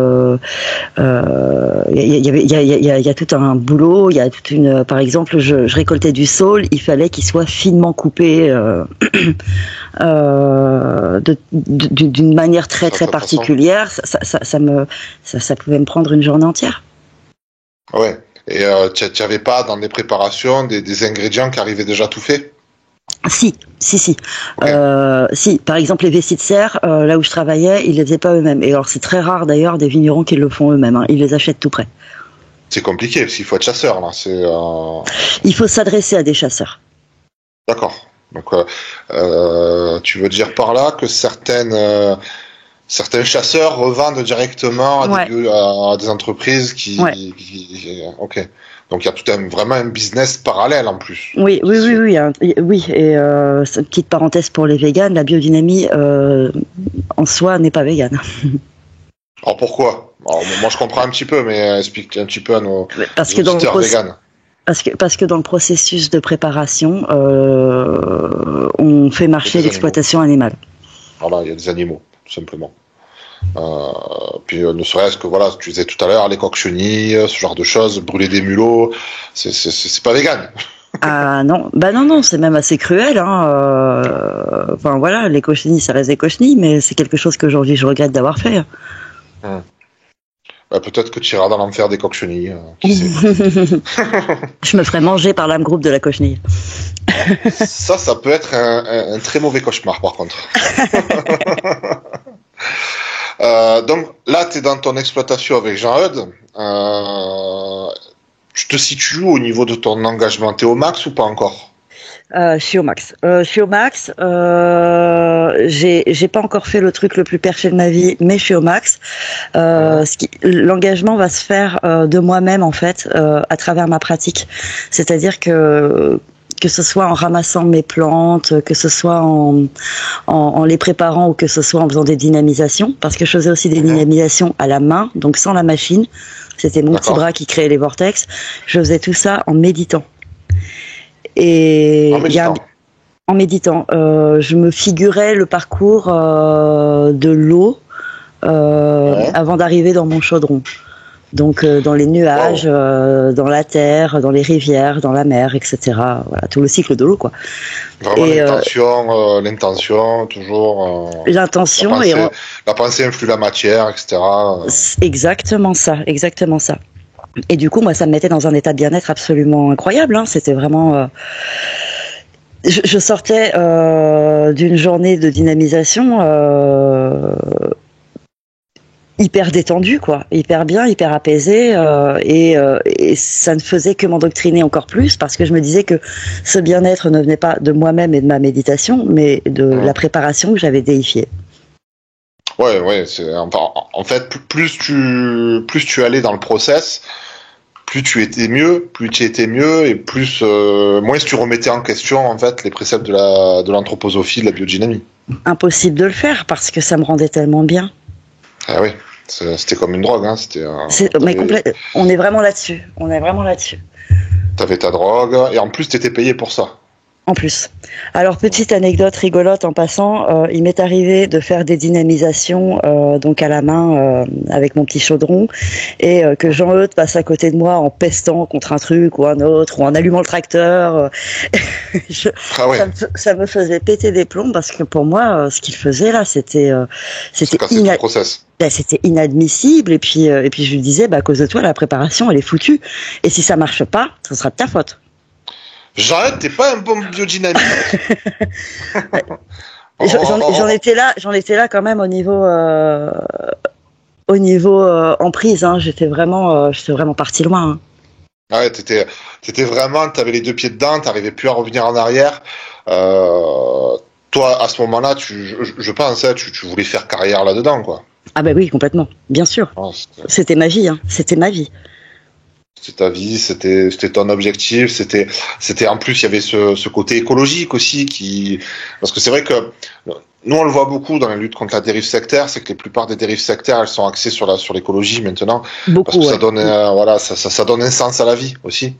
y a tout un boulot. Il y a toute une. Par exemple, je récoltais du saule. Il fallait qu'il soit finement coupé d'une manière très particulière. Ça pouvait me prendre une journée entière. Ouais. Et tu n'avais pas dans les préparations des ingrédients qui arrivaient déjà tout faits ? Si. Okay. Si, par exemple les vessies de serre, là où je travaillais, ils les faisaient pas eux-mêmes. Et alors c'est très rare d'ailleurs des vignerons qui le font eux-mêmes. Ils les achètent tout prêt. C'est compliqué parce qu'il faut être chasseur là. Il faut s'adresser à des chasseurs. D'accord. Donc tu veux dire par là que certains chasseurs revendent directement à des entreprises qui... Ok. Donc il y a vraiment un business parallèle en plus. Oui. Et petite parenthèse pour les véganes, la biodynamie en soi n'est pas végane. Alors pourquoi ? Alors, moi je comprends un petit peu, mais explique un petit peu à nos auditeurs véganes. Parce que dans le processus de préparation, on fait marcher l'exploitation animale. Voilà, il y a des animaux, tout simplement. Puis ne serait-ce que tu disais tout à l'heure les coqs chenilles, ce genre de choses, brûler des mulots, c'est pas vegan. Ah non, non, c'est même assez cruel. Enfin voilà, les cochenilles, ça reste des cochenilles, mais c'est quelque chose qu'aujourd'hui je regrette d'avoir fait. Peut-être que tu iras dans l'enfer des coqs chenilles. Je me ferai manger par l'âme groupe de la cochenille. Ça peut être un très mauvais cauchemar par contre. Donc là, tu es dans ton exploitation avec Jean-Eudes. Tu te situes au niveau de ton engagement? Tu es au max ou pas encore? Je suis au max. J'ai pas encore fait le truc le plus perché de ma vie, mais je suis au max. L'engagement va se faire de moi-même en fait, à travers ma pratique. C'est-à-dire que ce soit en ramassant mes plantes, que ce soit en les préparant ou que ce soit en faisant des dynamisations, parce que je faisais aussi des dynamisations à la main, donc sans la machine. C'était mon petit bras qui créait les vortex. Je faisais tout ça en méditant. Et en méditant, je me figurais le parcours de l'eau avant d'arriver dans mon chaudron. Donc dans les nuages, dans la terre, dans les rivières, dans la mer, etc. Voilà, tout le cycle de l'eau, quoi. Vraiment l'intention, toujours. L'intention la pensée influe la matière, etc. Exactement ça. Et du coup, moi, ça me mettait dans un état de bien-être absolument incroyable. C'était vraiment. Je sortais d'une journée de dynamisation. hyper détendu, quoi, hyper bien, hyper apaisé, et ça ne faisait que m'endoctriner encore plus parce que je me disais que ce bien-être ne venait pas de moi-même et de ma méditation, mais de la préparation que j'avais déifiée. Ouais, en fait, plus tu allais dans le process, plus tu étais mieux, et moins tu remettais en question en fait les préceptes de l'anthroposophie, de la biodynamie. Impossible de le faire parce que ça me rendait tellement bien. Ah oui, c'était comme une drogue, hein. On est vraiment là-dessus. T'avais ta drogue et en plus t'étais payé pour ça. En plus. Alors, petite anecdote rigolote en passant, il m'est arrivé de faire des dynamisations donc à la main avec mon petit chaudron et que Jean-Eudes passe à côté de moi en pestant contre un truc ou un autre ou en allumant le tracteur. Ça me faisait péter des plombs parce que pour moi, ce qu'il faisait là, c'était inadmissible et puis je lui disais à cause de toi la préparation elle est foutue et si ça marche pas, ce sera de ta faute. Jean-Eudes, t'es pas un bon biodynamiste. J'en étais là quand même au niveau emprise. Hein. J'étais vraiment parti loin. Hein. Ouais, t'avais les deux pieds dedans, t'arrivais plus à revenir en arrière. Toi, à ce moment-là, je pense, tu voulais faire carrière là-dedans, quoi. Ah ben oui, complètement, bien sûr. Oh, c'était ma vie, hein. C'était ma vie. C'était ta vie, c'était ton objectif, c'était en plus il y avait ce côté écologique aussi parce que c'est vrai que nous on le voit beaucoup dans la lutte contre la dérive sectaire, c'est que la plupart des dérives sectaires elles sont axées sur l'écologie maintenant. Beaucoup, parce que ça donne ça donne un sens à la vie aussi.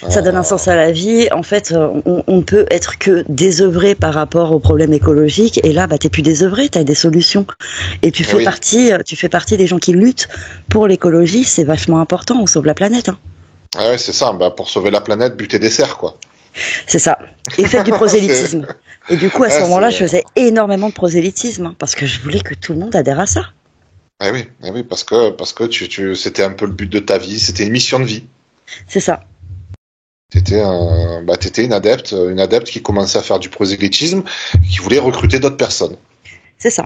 Ça donne un sens à la vie. En fait, on ne peut être que désœuvré par rapport aux problèmes écologiques. Et là, t'es plus désœuvré, t'as des solutions. Et tu fais partie des gens qui luttent pour l'écologie. C'est vachement important. On sauve la planète. Hein. Ah ouais, c'est ça. Pour sauver la planète, butez des cerfs, quoi. C'est ça. Et faites du prosélytisme. Et du coup, à ce moment-là, je faisais énormément de prosélytisme hein, parce que je voulais que tout le monde adhère à ça. Ah oui, parce que c'était un peu le but de ta vie. C'était une mission de vie. C'est ça. T'étais une adepte qui commençait à faire du prosélytisme, qui voulait recruter d'autres personnes. C'est ça.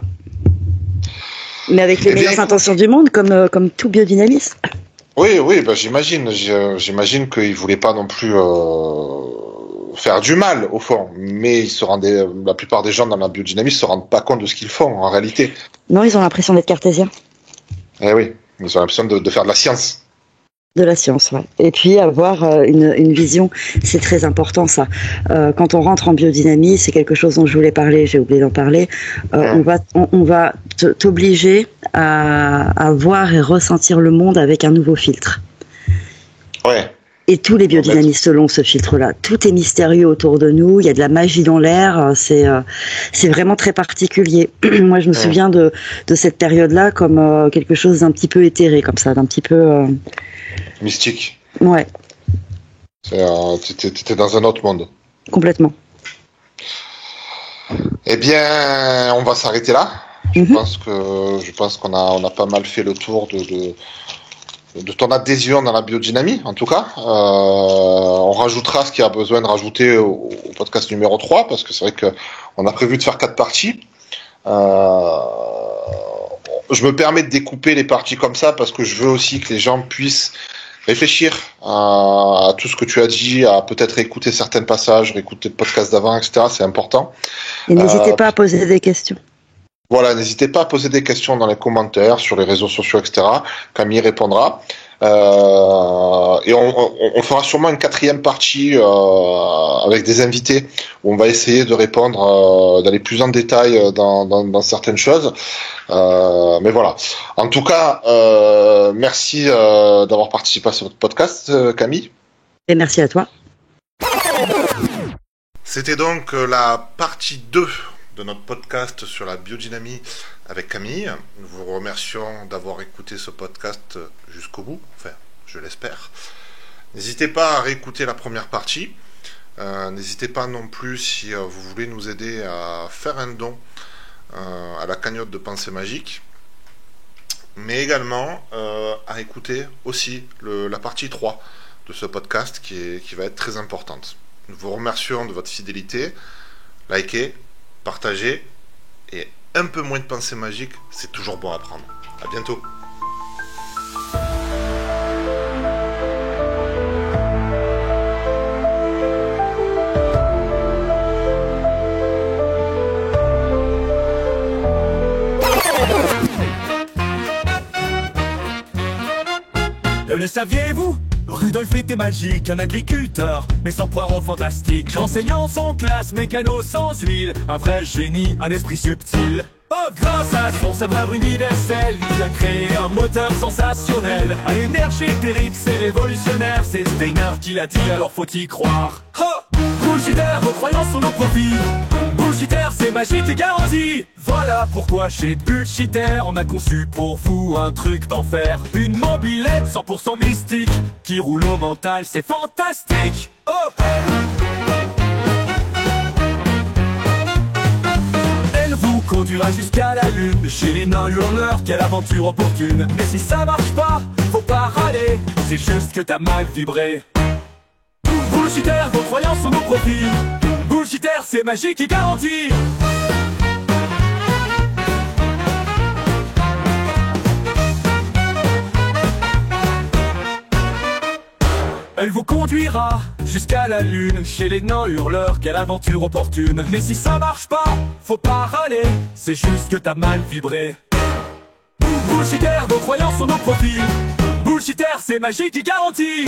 Mais avec les meilleures intentions du monde, comme tout biodynamiste. Oui, j'imagine. J'imagine qu'ils voulaient pas non plus faire du mal au fond, mais la plupart des gens dans la biodynamie se rendent pas compte de ce qu'ils font en réalité. Non, ils ont l'impression d'être cartésiens. Eh oui, ils ont l'impression de faire de la science. De la science, ouais. Et puis avoir une vision, c'est très important ça. Quand on rentre en biodynamie, c'est quelque chose dont je voulais parler, j'ai oublié d'en parler. On va t'obliger à voir et ressentir le monde avec un nouveau filtre. Ouais. Et tous les biodynamistes l'ont ce filtre-là. Tout est mystérieux autour de nous. Il y a de la magie dans l'air. C'est vraiment très particulier. Moi, je me souviens de cette période-là comme quelque chose d'un petit peu éthéré, comme ça, d'un petit peu mystique. Ouais. T'étais dans un autre monde. Complètement. Eh bien, on va s'arrêter là. Je pense qu'on a pas mal fait le tour de ton adhésion dans la biodynamie, en tout cas. On rajoutera ce qu'il y a besoin de rajouter au podcast numéro 3, parce que c'est vrai qu'on a prévu de faire 4 parties. Je me permets de découper les parties comme ça, parce que je veux aussi que les gens puissent réfléchir à tout ce que tu as dit, à peut-être écouter certains passages, réécouter le podcast d'avant, etc. C'est important. Et n'hésitez pas à poser des questions. Voilà, n'hésitez pas à poser des questions dans les commentaires, sur les réseaux sociaux, etc. Camille répondra. Et on fera sûrement une 4e partie avec des invités où on va essayer de répondre, d'aller plus en détail dans certaines choses. Mais voilà. En tout cas, merci d'avoir participé à ce podcast, Camille. Et merci à toi. C'était donc la partie 2 de notre podcast sur la biodynamie avec Camille. Nous vous remercions d'avoir écouté ce podcast jusqu'au bout, enfin, je l'espère. N'hésitez pas à réécouter la première partie. N'hésitez pas non plus, si vous voulez nous aider, à faire un don à la cagnotte de Pensée Magique, mais également à écouter aussi la partie 3 de ce podcast qui va être très importante. Nous vous remercions de votre fidélité. Likez, partagez et un peu moins de pensée magique, c'est toujours bon à prendre. À bientôt. Le saviez-vous? Rudolf était magique, un agriculteur, mais sans poireaux fantastiques. Enseignant son classe, mécano sans huile, un vrai génie, un esprit subtil. Oh, grâce à son savoir universel, il a créé un moteur sensationnel. À l'énergie terrible, c'est révolutionnaire, c'est Steiner qui l'a dit, alors faut y croire. Oh, bullshitter, vos croyances sont nos profits. Bullshitter, c'est magique et garanti. Voilà pourquoi chez Bullshitter, on a conçu pour vous un truc d'enfer. Une mobilette 100% mystique, qui roule au mental, c'est fantastique. Oh, elle vous conduira jusqu'à la lune. Chez les nains hurleurs, quelle aventure opportune. Mais si ça marche pas, faut pas râler, c'est juste que t'as mal vibré. Bullshitter, vos croyances sont nos profits. Bullshitter, c'est magique et garanti. Elle vous conduira jusqu'à la lune. Chez les nains hurleurs, quelle aventure opportune. Mais si ça marche pas, faut pas râler, c'est juste que t'as mal vibré. Bullshitter, vos croyances sont nos profits. Bullshitter, c'est magique et garanti.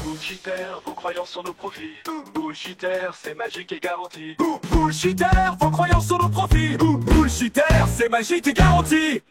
Bullshitter, vos croyances sont nos profits. Bullshitter, c'est magique et garanti. Bullshitter, vos croyances sont nos profits. Bullshitter, c'est magique et garanti.